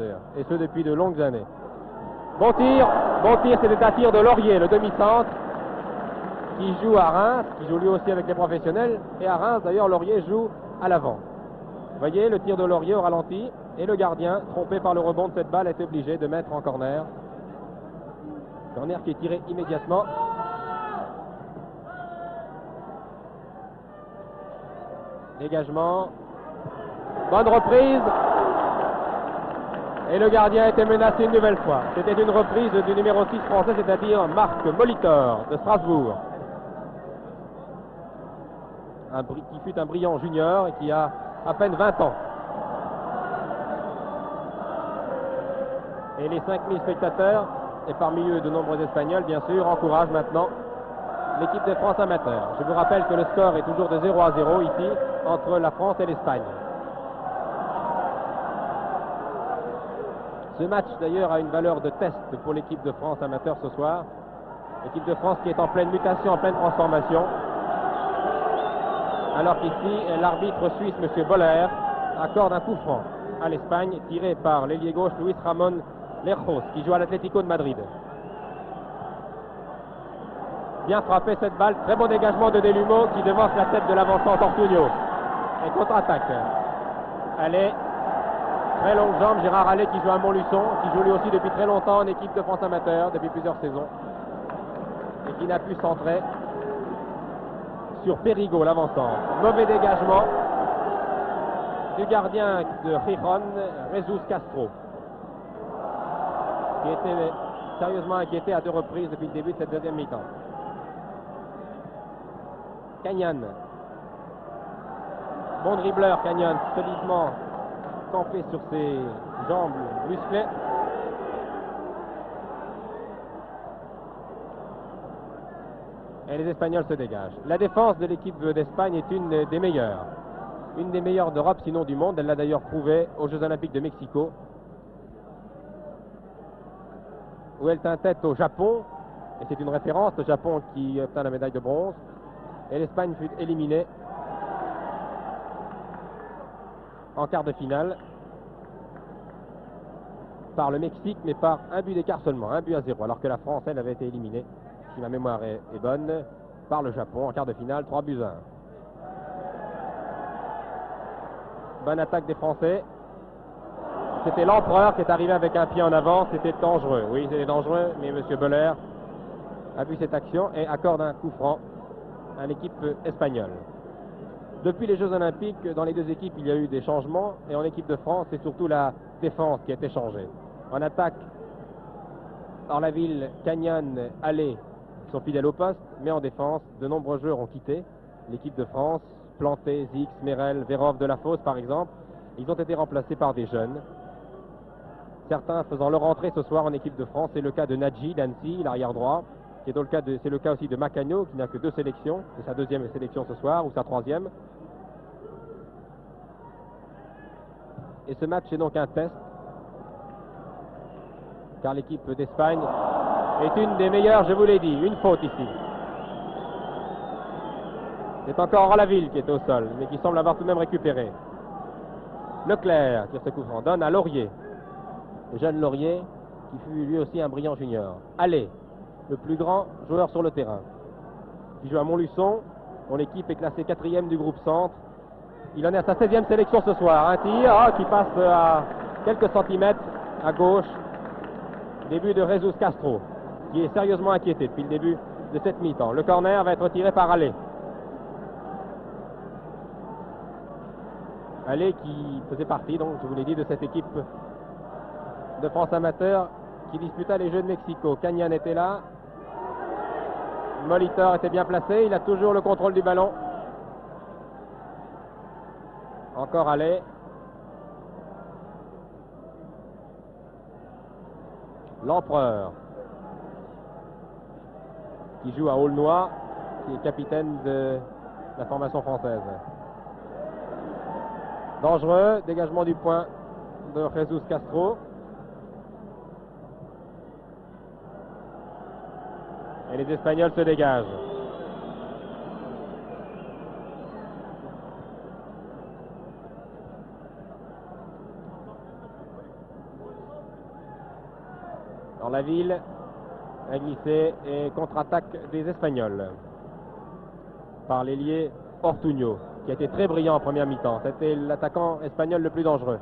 et ce depuis de longues années. Bon tir, c'était un tir de Laurier, le demi-centre, qui joue à Reims, qui joue lui aussi avec les professionnels, et à Reims d'ailleurs Laurier joue à l'avant. Vous voyez le tir de Laurier au ralenti, et le gardien, trompé par le rebond de cette balle, est obligé de mettre en corner. Corner qui est tiré immédiatement. Dégagement. Bonne reprise. Et le gardien était menacé une nouvelle fois. C'était une reprise du numéro 6 français, c'est-à-dire Marc Molitor de Strasbourg. Qui fut un brillant junior et qui a à peine 20 ans. Et les 5000 spectateurs, et parmi eux de nombreux Espagnols bien sûr, encouragent maintenant l'équipe de France amateur. Je vous rappelle que le score est toujours de 0-0 ici, entre la France et l'Espagne. Ce match d'ailleurs a une valeur de test pour l'équipe de France amateur ce soir. L'équipe de France qui est en pleine mutation, en pleine transformation. Alors qu'ici, l'arbitre suisse, M. Boller, accorde un coup franc à l'Espagne, tiré par l'ailier gauche Luis Ramón Lejos, qui joue à l'Atlético de Madrid. Bien frappé cette balle, très bon dégagement de Delumeau qui devance la tête de l'avancement Ortuño. Et contre-attaque. Allez. Très longue jambe, Gérard Allais qui joue à Montluçon, qui joue lui aussi depuis très longtemps en équipe de France amateur, depuis plusieurs saisons. Et qui n'a pu centrer sur Périgot, l'avancement. Mauvais dégagement du gardien de Gijón, Jesus Castro, qui était sérieusement inquiété à 2 reprises depuis le début de cette deuxième mi-temps. Cagnan. Bon dribbleur, Cagnan, solidement campé sur ses jambes musclées. Et les Espagnols se dégagent. La défense de l'équipe d'Espagne est une des meilleures. Une des meilleures d'Europe, sinon du monde. Elle l'a d'ailleurs prouvé aux Jeux Olympiques de Mexico, où elle tint tête au Japon. Et c'est une référence, le Japon qui obtint la médaille de bronze. Et l'Espagne fut éliminée en quart de finale par le Mexique, mais par un but d'écart seulement, 1-0, alors que la France, elle, avait été éliminée, si ma mémoire est bonne, par le Japon en quart de finale, 3-1. Bonne attaque des Français. C'était l'Empereur qui est arrivé avec un pied en avant, c'était dangereux. Oui, c'était dangereux, mais M. Boller a vu cette action et accorde un coup franc à l'équipe espagnole. Depuis les Jeux Olympiques, dans les deux équipes, il y a eu des changements. Et en équipe de France, c'est surtout la défense qui a été changée. En attaque, Orlaville, Cagnan, Allais sont fidèles au poste. Mais en défense, de nombreux joueurs ont quitté l'équipe de France. Planté, Zix, Merel, Vérov, Delafosse par exemple. Ils ont été remplacés par des jeunes. Certains faisant leur entrée ce soir en équipe de France. C'est le cas de Nadji, d'Annecy, l'arrière droit. C'est le cas aussi de Macagno, qui n'a que 2 sélections. C'est sa 2e sélection ce soir, ou sa 3e. Et ce match est donc un test, car l'équipe d'Espagne est une des meilleures, je vous l'ai dit. Une faute ici. C'est encore Orlaville qui est au sol, mais qui semble avoir tout de même récupéré. Leclerc tire ce coup franc, donne à Laurier. Le jeune Laurier, qui fut lui aussi un brillant junior. Allez, le plus grand joueur sur le terrain, qui joue à Montluçon, dont l'équipe est classée 4e du groupe centre. Il en est à sa 16e sélection ce soir. Un tir qui passe à quelques centimètres à gauche. Début de Jesus Castro, qui est sérieusement inquiété depuis le début de cette mi-temps. Le corner va être tiré par Allais. Allais qui faisait partie, donc, je vous l'ai dit, de cette équipe de France amateur qui disputa les Jeux de Mexico. Cagnan était là. Molitor était bien placé. Il a toujours le contrôle du ballon. Encore Allais. L'Empereur, qui joue à Aulnois, qui est capitaine de la formation française. Dangereux, dégagement du point de Jesus Castro. Et les Espagnols se dégagent. Dans la ville, a glissé et contre-attaque des Espagnols par l'ailier Ortuño, qui a été très brillant en première mi-temps. C'était l'attaquant espagnol le plus dangereux.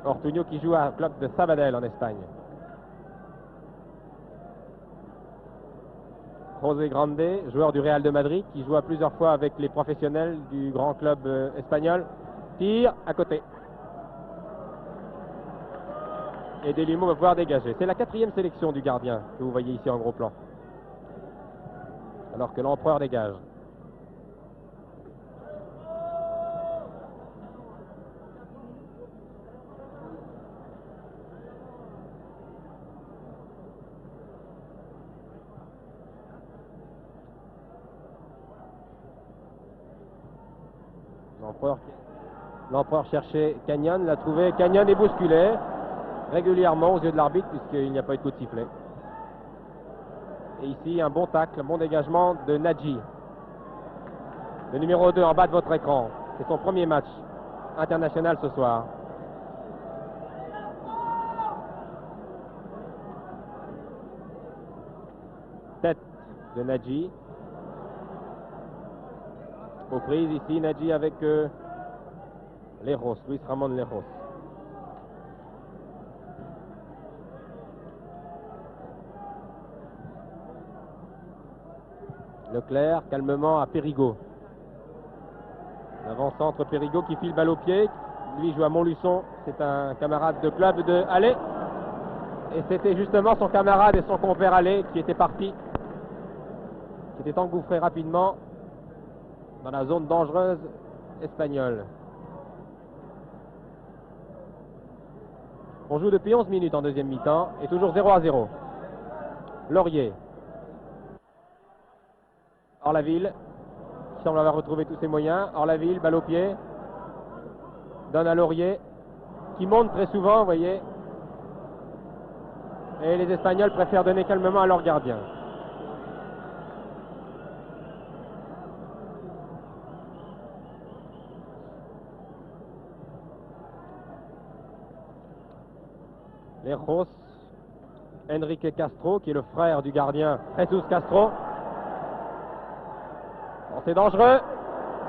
Ortuño qui joue à club de Sabadell en Espagne. José Grande, joueur du Real de Madrid, qui joue plusieurs fois avec les professionnels du grand club espagnol. Tire à côté. Et Delumeau va pouvoir dégager. C'est la 4e sélection du gardien que vous voyez ici en gros plan. Alors que l'empereur dégage. L'empereur cherchait Canyon, l'a trouvé. Canyon est bousculé régulièrement aux yeux de l'arbitre puisqu'il n'y a pas eu de coup de sifflet. Et ici, un bon tacle, un bon dégagement de Nadji. Le numéro 2 en bas de votre écran. C'est son premier match international ce soir. Tête de Nadji. Aux prises ici, Nadji avec Lejos, Luis Ramon Lejos. Leclerc, calmement à Périgot. L'avant-centre Périgot qui file balle au pied. Lui joue à Montluçon. C'est un camarade de club de Allais. Et c'était justement son camarade et son compère Allais qui était parti. Qui était engouffré rapidement dans la zone dangereuse espagnole. On joue depuis 11 minutes en deuxième mi-temps et toujours 0-0. Laurier. Orlaville, qui semble avoir retrouvé tous ses moyens. Orlaville, balle au pied. Donne à Laurier, qui monte très souvent, vous voyez. Et les Espagnols préfèrent donner calmement à leur gardien. Lejos, Enrique Castro, qui est le frère du gardien Jesus Castro. Bon, c'est dangereux,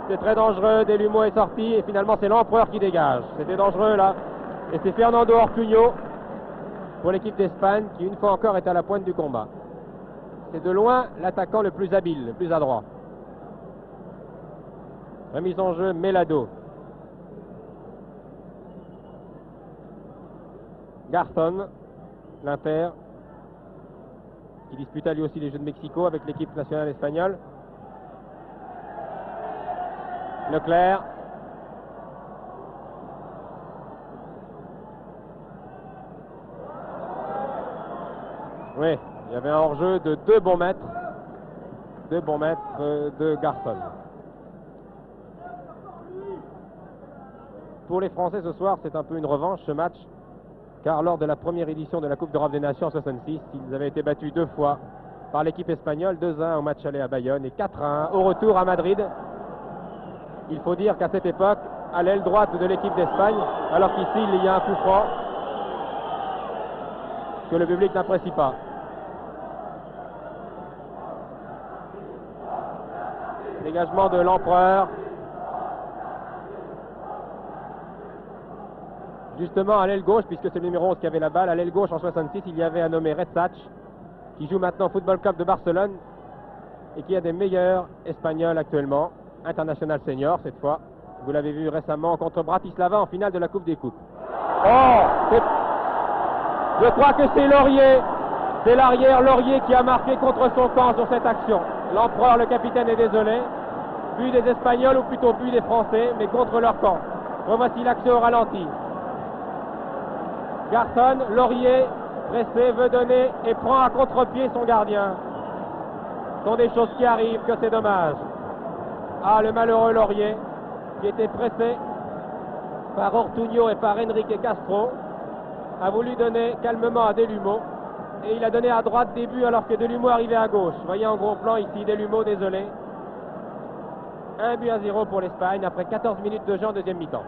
c'est très dangereux. Delumeau est sorti et finalement c'est l'empereur qui dégage. C'était dangereux là. Et c'est Fernando Ortuño pour l'équipe d'Espagne qui une fois encore est à la pointe du combat. C'est de loin l'attaquant le plus habile, le plus adroit. Remise en jeu Melado. Garzón, l'Inter, qui disputa lui aussi les Jeux de Mexico avec l'équipe nationale espagnole. Leclerc. Oui, il y avait un hors-jeu de 2 bons mètres. 2 bons mètres de Garzón. Pour les Français ce soir, c'est un peu une revanche ce match. Car lors de la première édition de la Coupe d'Europe des Nations en 66, ils avaient été battus 2 fois par l'équipe espagnole, 2-1 au match aller à Bayonne et 4-1 au retour à Madrid. Il faut dire qu'à cette époque, à l'aile droite de l'équipe d'Espagne, alors qu'ici il y a un coup franc que le public n'apprécie pas. Dégagement de l'empereur. Justement à l'aile gauche, puisque c'est le numéro 11 qui avait la balle, à l'aile gauche en 66, il y avait un nommé Retsach, qui joue maintenant au Football Club de Barcelone et qui est un des meilleurs Espagnols actuellement, international senior cette fois. Vous l'avez vu récemment contre Bratislava en finale de la Coupe des Coupes. Oh, je crois que c'est Laurier, c'est l'arrière Laurier qui a marqué contre son camp sur cette action. L'empereur, le capitaine, est désolé. But des Espagnols, ou plutôt but des Français, mais contre leur camp. Revoici l'action au ralenti. Garzón, Laurier, pressé, veut donner et prend à contre-pied son gardien. Ce sont des choses qui arrivent, que c'est dommage. Ah, le malheureux Laurier, qui était pressé par Ortuño et par Enrique Castro, a voulu donner calmement à Delumeau. Et il a donné à droite début alors que Delumeau arrivait à gauche. Vous voyez en gros plan ici, Delumeau, désolé. 1-0 pour l'Espagne après 14 minutes de jeu en deuxième mi-temps.